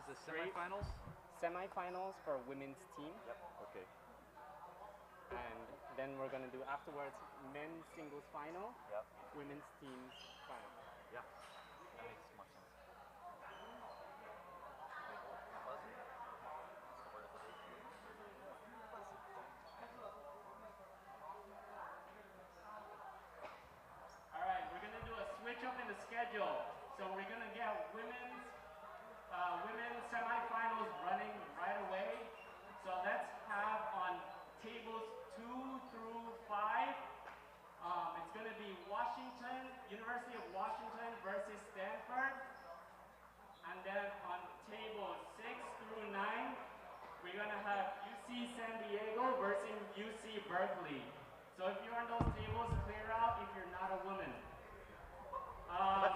the semifinals? Semifinals for women's team. Yep. Okay. And then we're gonna do afterwards men's singles final. Yep. Women's teams final. Yep. That makes more sense. Alright, we're gonna do a switch up in the schedule. So we're gonna get women's semifinals running right away. So let's have on tables 2 through 5. It's going to be University of Washington versus Stanford. And then on tables 6 through 9, we're going to have UC San Diego versus UC Berkeley. So if you're on those tables, clear out if you're not a woman. On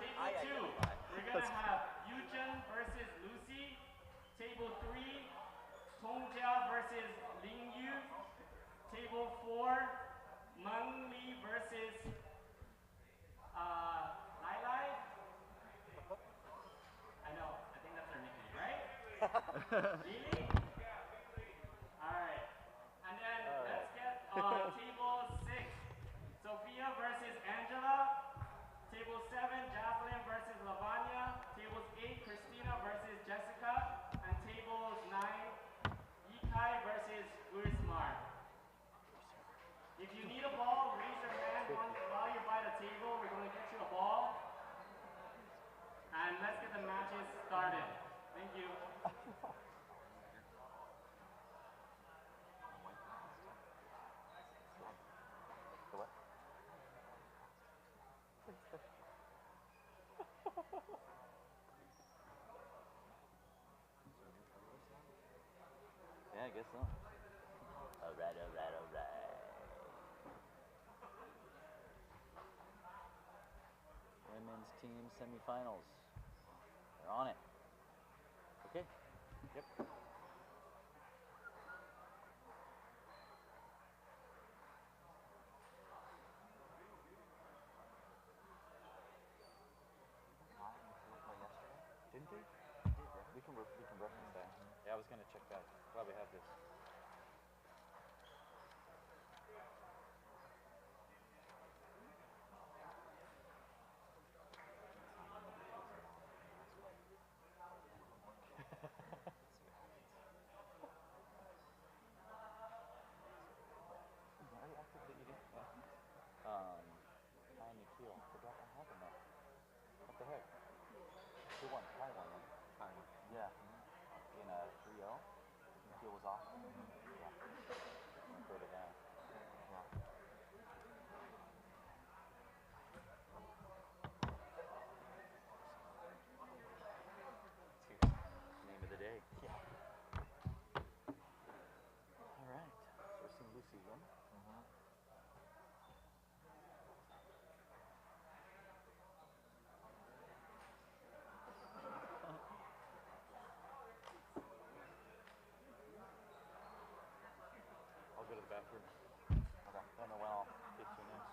table 2, we're going to have Yujin versus Lucy. Table 3, Tongjia versus Lingyu. Table 4, Meng Li versus Lai Lai. I know, I think that's her nickname, right? Really? Alright. And then let's get table 6, Sophia versus Angela. Table 7, Jocelyn versus Lavanya. Table 8, Christina versus Jessica. And table 9, Yikai versus Gurismar. If you need a ball, raise your hand while you're by the table. We're going to get you a ball. And let's get the matches started. Thank you. Yeah, I guess so. Alright. Women's team semifinals. They're on it. Okay. Yep. Didn't they? We can reference that. Yeah, I was gonna check that. Glad we have this. Ty and Nikhil. Forgot what happened though. What the heck? Who won? Ty won, right? Ty. Yeah. In a 3-0. Nikhil was off. Yeah. Go to that. Yeah. Name of the day. Yeah. Alright. So we're seeing Lucy win. I'll go to the bathroom. Okay. I don't know when I'll get to next.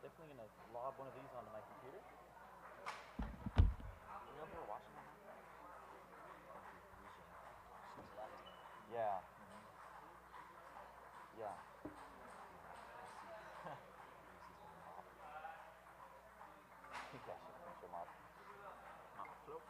Definitely gonna lob one of these onto my computer. You know who we're watching right now? She's left. Yeah. Yeah. I think I should finish him up. Float.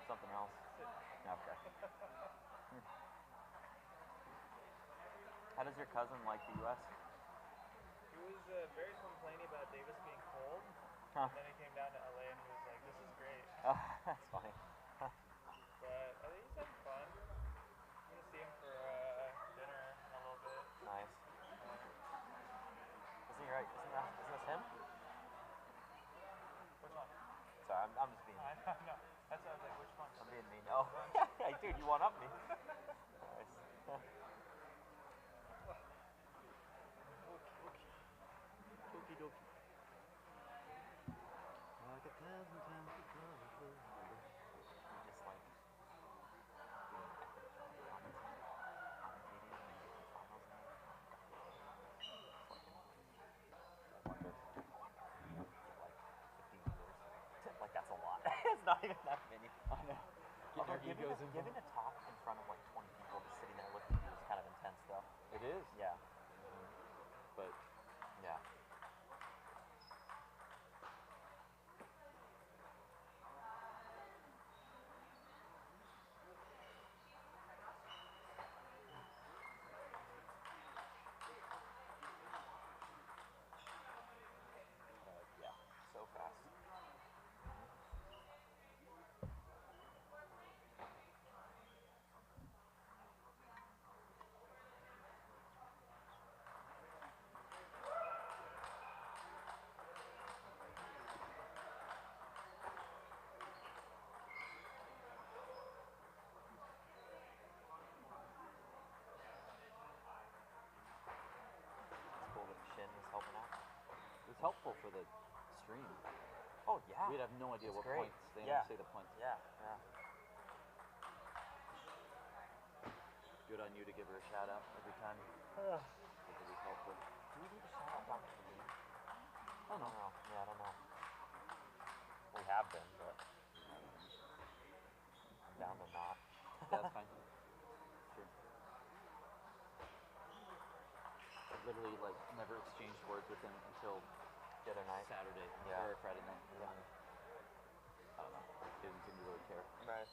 something else? Okay. How does your cousin like the U.S.? He was very complaining about Davis being cold. Huh. And then he came down to LA and he was like, this is great. That's funny. But I think he's having fun. I'm going to see him for dinner in a little bit. Nice. Isn't he right? Isn't this him? Which one? Sorry, I'm just being. I know. That's why I was like, which one? I'm being mean. Oh, hey, dude, you one up me. Nice. Okie dokie. Like a thousand times before. You just like doing epic commentating and then getting finals in it. Wonder. Get like 15 years. Like that's a lot. It's not even that many. I know. Although Getting our egos giving involved. a talk in front of like 20 people just sitting there looking at you is kind of intense though. It is. Yeah. But Yeah. Yeah. So fast. It's cool that Shin is helping out. it was helpful for the stream. Oh yeah. We'd have no idea It's what great. points. They Yeah. don't say the points. Yeah. Yeah. Good on you to give her a shout out every time. Ugh. It was helpful. Do we need to shout out after the game? I don't know. Yeah, I don't know. We have been, but I'm down to not. That's fine. Sure. I literally like never exchanged words with him until The other night. Saturday Yeah. or Friday night. Yeah. I don't know. Didn't seem to really care. Right.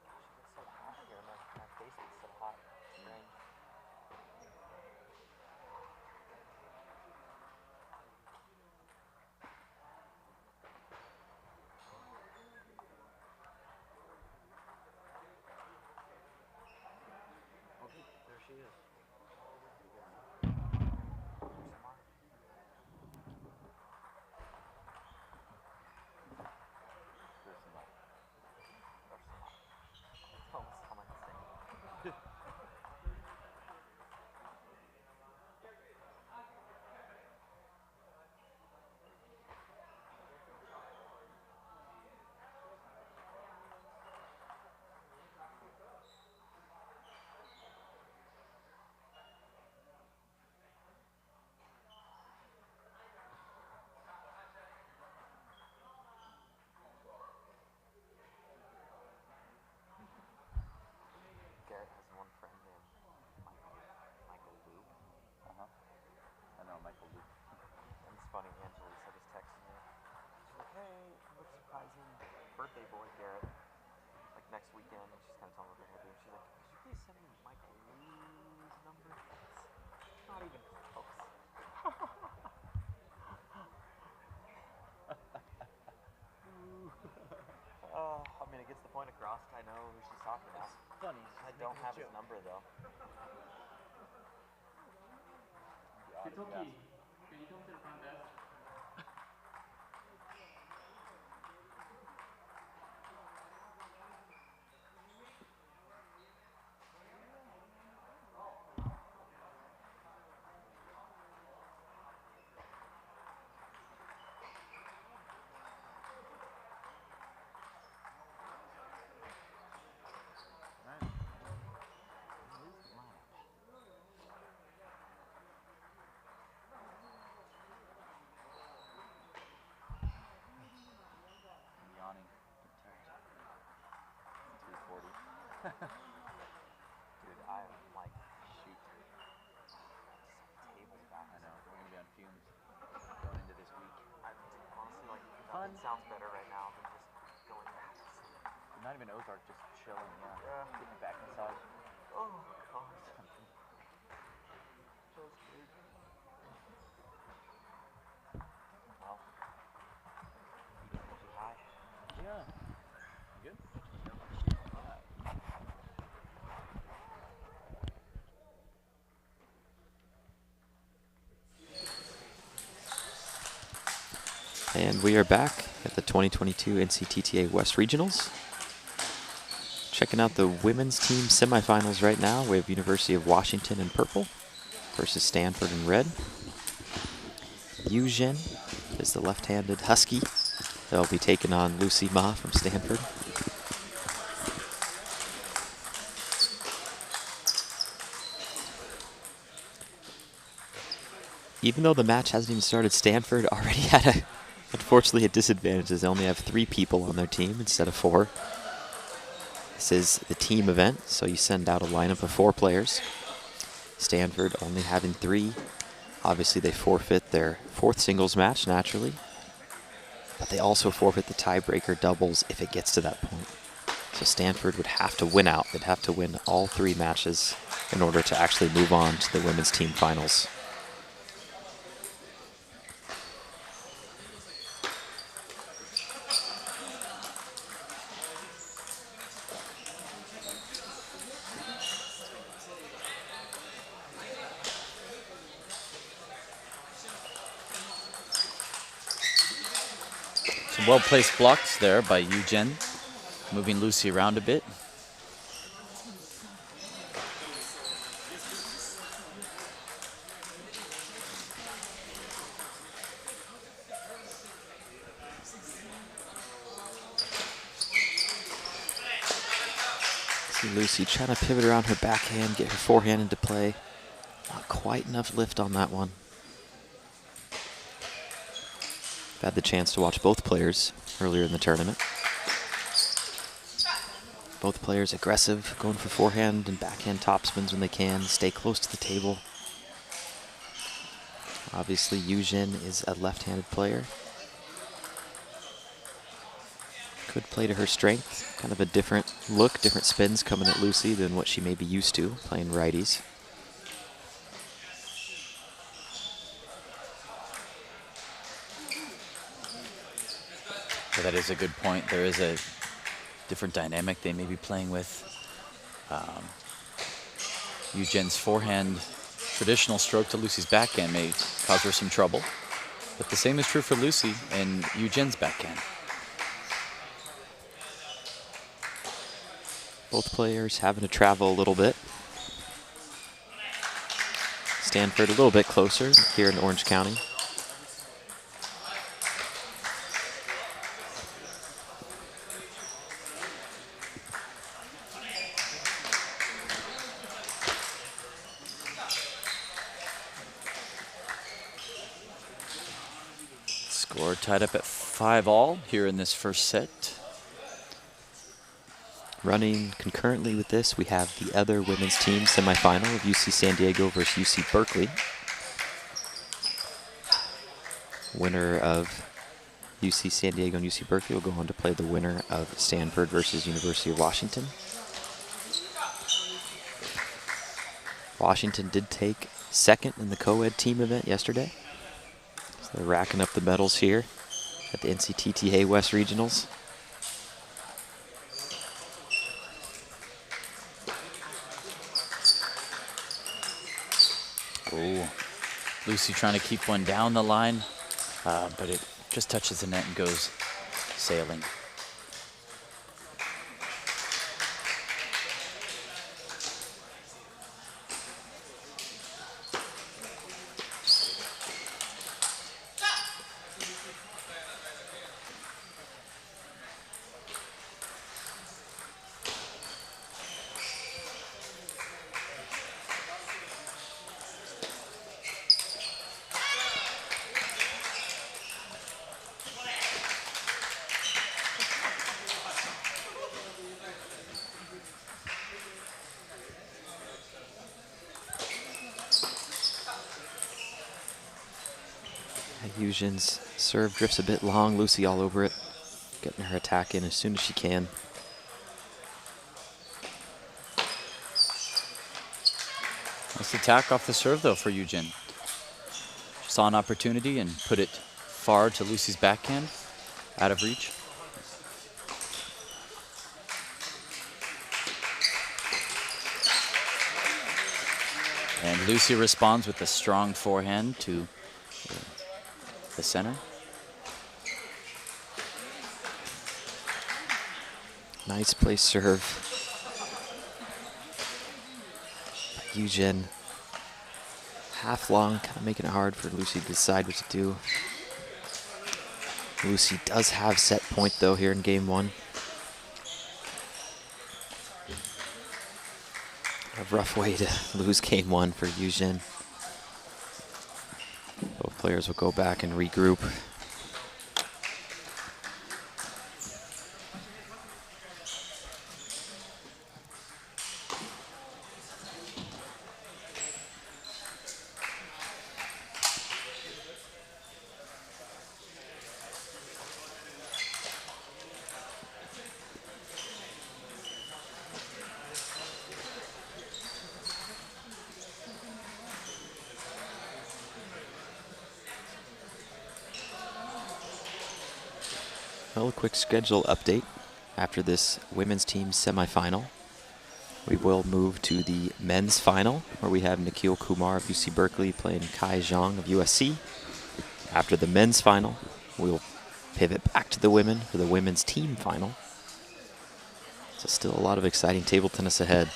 Gosh, it gets so hot here. My face gets so hot. It's strange. Okay, there she is. There's some more. There's some more. There's some more. It's almost how I'm saying. Garrett has one friend named Michael Luke. I know Michael Luke. And it's funny, Angelisa just texted me. She's like, hey, what's surprising birthday boy, Garrett. Like next weekend, and she's kind of telling me what they're gonna do. She's like, could you please send me Michael Luke's number? It's not even close. I mean, it gets the point across. I know who she's talking about. It's funny. I don't have his number though. Kentucky, can you come to the front desk? Alright. Where's the line? I'm yawning. It's 2:40. Dude, I'm like, shoot. Tables back. I know. We're gonna be on fumes going into this week. Honestly, like, nothing sounds better right now than just going back to sleep. Not even Ozark, just chilling, yeah. Yeah. Getting a back massage. Oh, God. Feels good. Well, energy high. Yeah. You good? Alright. And we are back at the 2022 NCTTA West Regionals. Checking out the women's team semifinals right now. We have University of Washington in purple versus Stanford in red. Yuzhen is the left-handed Husky. They'll be taking on Lucy Ma from Stanford. Even though the match hasn't even started, Stanford already had unfortunately a disadvantage as they only have 3 people on their team instead of 4. This is the team event, so you send out a lineup of 4 players. Stanford only having 3. Obviously, they forfeit their 4th singles match, naturally. But they also forfeit the tiebreaker doubles if it gets to that point. So Stanford would have to win out. They'd have to win all 3 matches in order to actually move on to the women's team finals. Some well-placed blocks there by Yuzhen, moving Lucy around a bit. See Lucy trying to pivot around her backhand, get her forehand into play. Not quite enough lift on that one. I've had the chance to watch both players earlier in the tournament. Both players aggressive, going for forehand and backhand topspins when they can, stay close to the table. Obviously, Yuzhen is a left-handed player. Could play to her strength. Kind of a different look, different spins coming at Lucy than what she may be used to, playing righties. So that is a good point. There is a different dynamic they may be playing with. Yuzhen's forehand traditional stroke to Lucy's backhand may cause her some trouble. But the same is true for Lucy and Yuzhen's backhand. Both players having to travel a little bit. Stanford a little bit closer here in Orange County. Score tied up at 5-all here in this first set. Running concurrently with this, we have the other women's team semifinal of UC San Diego versus UC Berkeley. Winner of UC San Diego and UC Berkeley will go on to play the winner of Stanford versus University of Washington. Washington did take second in the co-ed team event yesterday. So they're racking up the medals here at the NCTTA West Regionals. Oh, Lucy trying to keep one down the line, but it just touches the net and goes sailing. Yuzhen's serve drifts a bit long. Lucy all over it, getting her attack in as soon as she can. Nice attack off the serve, though, for Yujin. She saw an opportunity and put it far to Lucy's backhand, out of reach. And Lucy responds with a strong forehand to the center. Nice place serve. Yujin. Half long, kind of making it hard for Lucy to decide what to do. Lucy does have set point, though, here in game one. A rough way to lose game one for Yujin. Both players will go back and regroup. Well, a quick schedule update. After this women's team semifinal, we will move to the men's final, where we have Nikhil Kumar of UC Berkeley playing Kai Zhang of USC. After the men's final, we'll pivot back to the women for the women's team final. So still a lot of exciting table tennis ahead.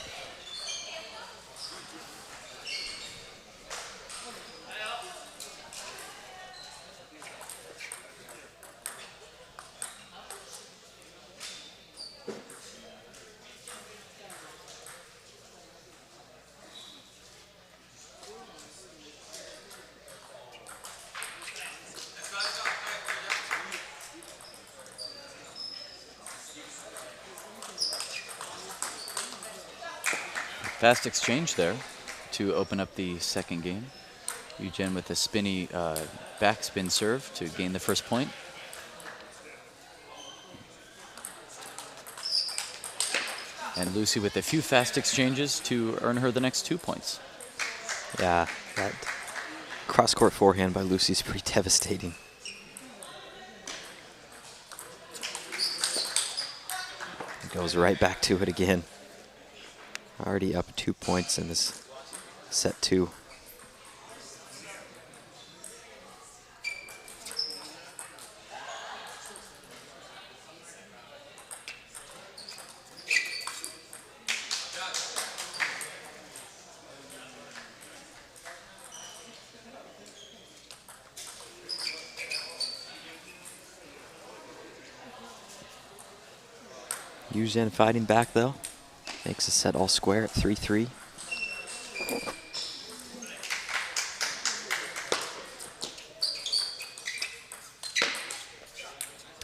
Fast exchange there to open up the second game. Yujin with a spinny backspin serve to gain the first point. And Lucy with a few fast exchanges to earn her the next 2 points. Yeah, that cross-court forehand by Lucy is pretty devastating. Goes right back to it again. Already up 2 points in this set two. Yujin fighting back, though. Makes the set all square at 3-3.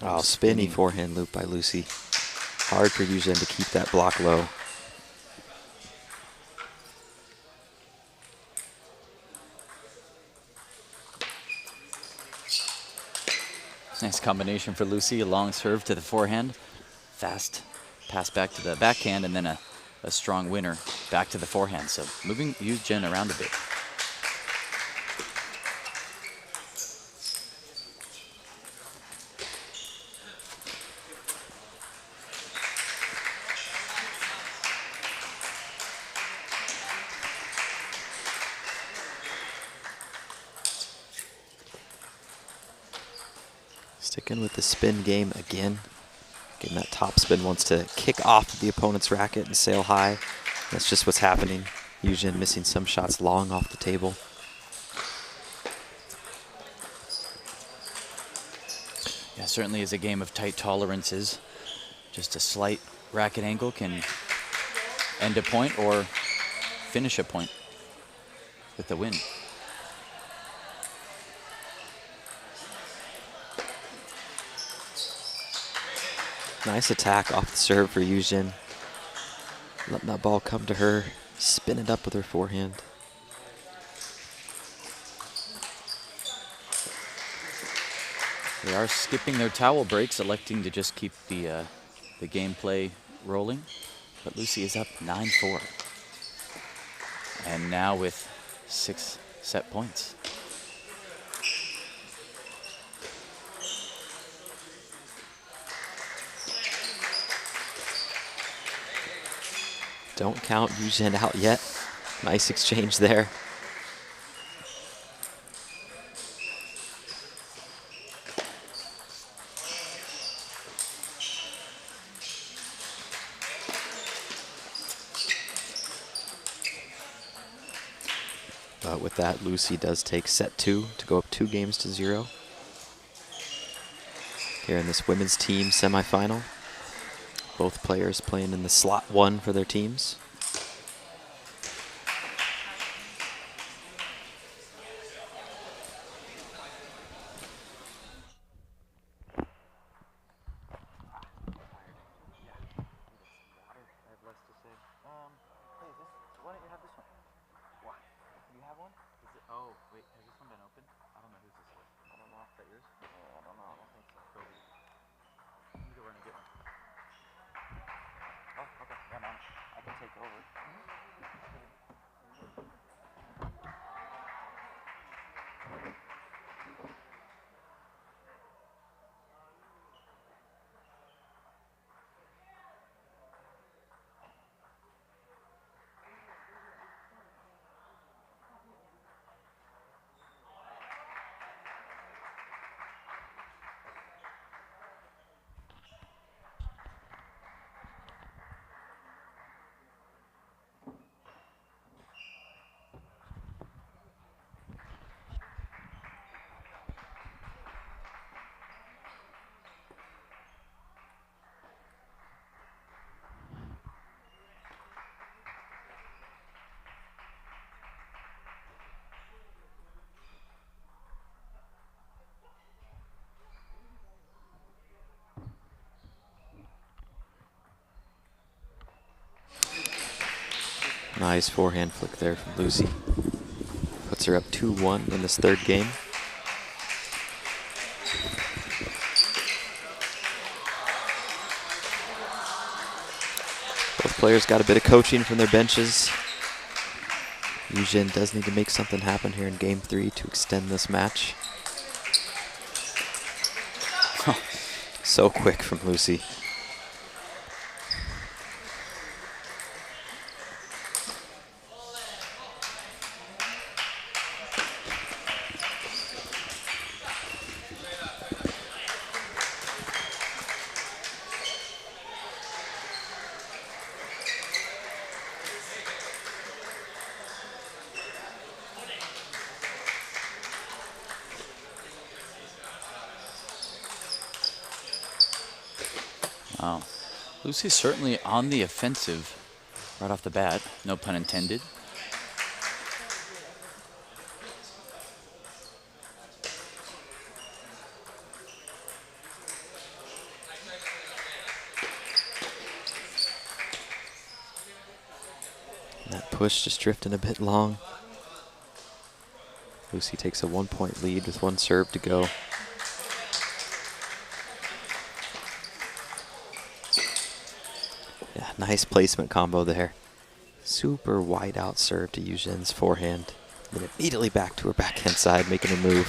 Oh, spinny forehand loop by Lucy. Hard for Yujin to keep that block low. Nice combination for Lucy. A long serve to the forehand. Fast pass back to the backhand, and then a strong winner back to the forehand. So moving Yujin around a bit. Sticking with the spin game again. Getting that top spin wants to kick off the opponent's racket and sail high. That's just what's happening. Yujin missing some shots long off the table. Yeah, certainly is a game of tight tolerances. Just a slight racket angle can end a point or finish a point with the win. Nice attack off the serve for Yujin. Letting that ball come to her, spin it up with her forehand. They are skipping their towel breaks, electing to just keep the gameplay rolling. But Lucy is up 9-4. And now with 6 set points. Don't count Yuzhen out yet. Nice exchange there. But with that, Lucy does take set 2 to go up 2 games to 0. Here in this women's team semifinal. Both players playing in the slot 1 for their teams. Why don't you have this one? Why? You have one? Is it, oh, wait, has this one been opened? I don't know whose this is. I don't know. Is that yours? I don't know. I don't think so. Kobe. You need to run and get one. Oh, okay. Yeah, man. I can take over. Nice forehand flick there from Lucy. Puts her up 2-1 in this third game. Both players got a bit of coaching from their benches. Yuzhen does need to make something happen here in game 3 to extend this match. So quick from Lucy. Wow. Lucy's certainly on the offensive right off the bat, no pun intended. And that push just drifting a bit long. Lucy takes a 1-point lead with 1 serve to go. Yeah, nice placement combo there. Super wide out serve to Yuzhen's forehand. Then immediately back to her backhand side, making a move.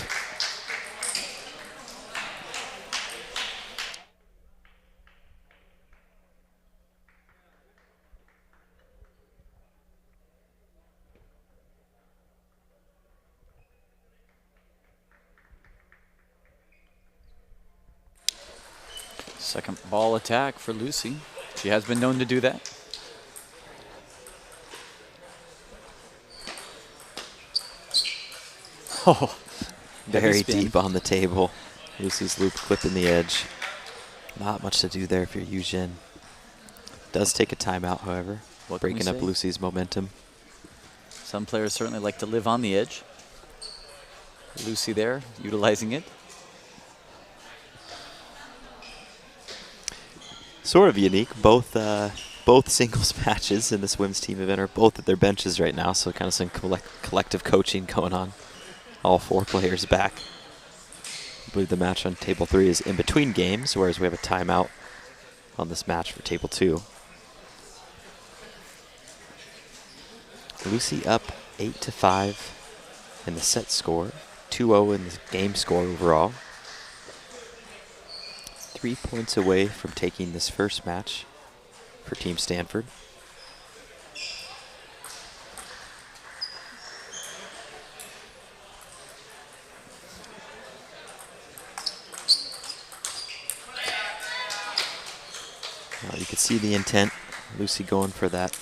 Second ball attack for Lucy. She has been known to do that. Oh, very deep on the table. Lucy's loop clipping the edge. Not much to do there for Yuzhen. Does take a timeout, however, breaking up Lucy's momentum. Some players certainly like to live on the edge. Lucy there, utilizing it. Sort of unique. Both singles matches in this women's team event are both at their benches right now, so kind of some collective coaching going on. All 4 players back. I believe the match on table 3 is in between games, whereas we have a timeout on this match for table 2. Lucy up 8-5 in the set score, 2-0 in the game score overall. 3 points away from taking this first match for Team Stanford. Now you can see the intent. Lucy going for that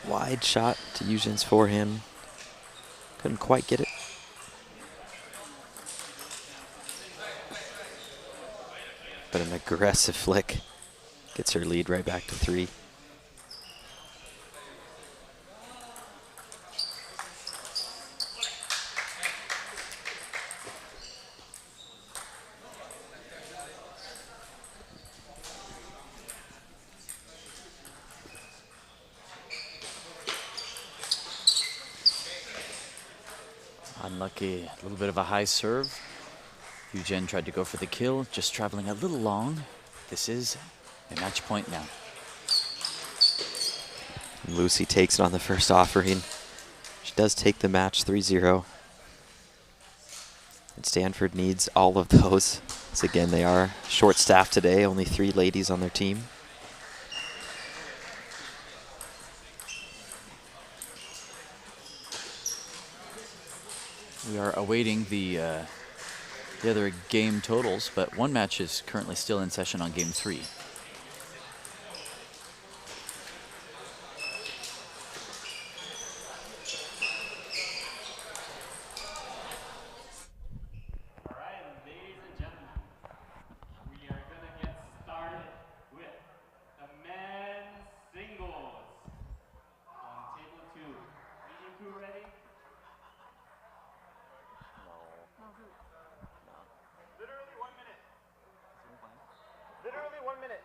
wide shot to Eugen's forehand. Couldn't quite get it. But an aggressive flick gets her lead right back to 3. Unlucky, a little bit of a high serve. Eugen tried to go for the kill, just traveling a little long. This is a match point now. Lucy takes it on the first offering. She does take the match 3-0. And Stanford needs all of those. So again, they are short-staffed today, only 3 ladies on their team. We are awaiting the other game totals, but one match is currently still in session on game 3. All right, ladies and gentlemen, we are going to get started with the men's singles on table 2. Meeting crew ready? Literally 1 minute. Literally 1 minute.